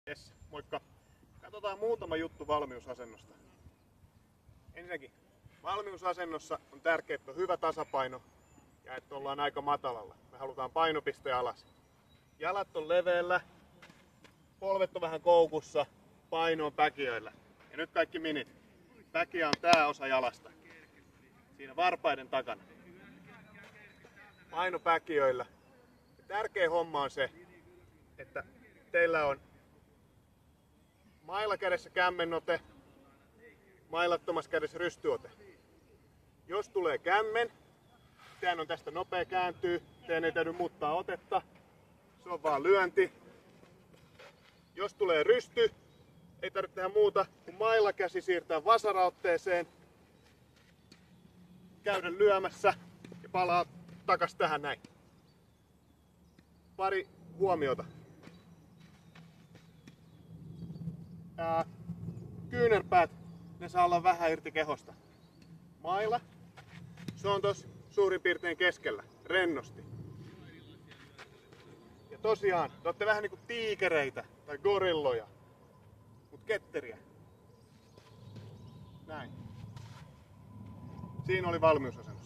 Jes, moikka! Katsotaan muutama juttu valmiusasennosta. Ensinnäkin, valmiusasennossa on tärkeää, että on hyvä tasapaino ja että ollaan aika matalalla. Me halutaan painopiste alas. Jalat on leveällä, polvet on vähän koukussa, paino on päkiöillä. Ja nyt kaikki minit. Päkiä on tää osa jalasta. Siinä varpaiden takana. Paino päkiöillä. Ja tärkeä homma on se, että teillä on mailla kädessä kämmenote, mailattomassa kädessä rystyote. Jos tulee kämmen, teidän on tästä nopea kääntyy, teidän ei täydy muuttaa otetta, se on vaan lyönti. Jos tulee rysty, ei tarvitse tehdä muuta kuin mailla käsi siirtää vasaraotteeseen, käydä lyömässä ja palaa takas tähän näin. Pari huomiota. Kyynärpäät, ne saa olla vähän irti kehosta. Maila, se on tossa suurin piirtein keskellä, rennosti. Ja tosiaan, te olette vähän niinku tiikereitä tai gorilloja, mut ketteriä. Näin. Siinä oli valmiusasento.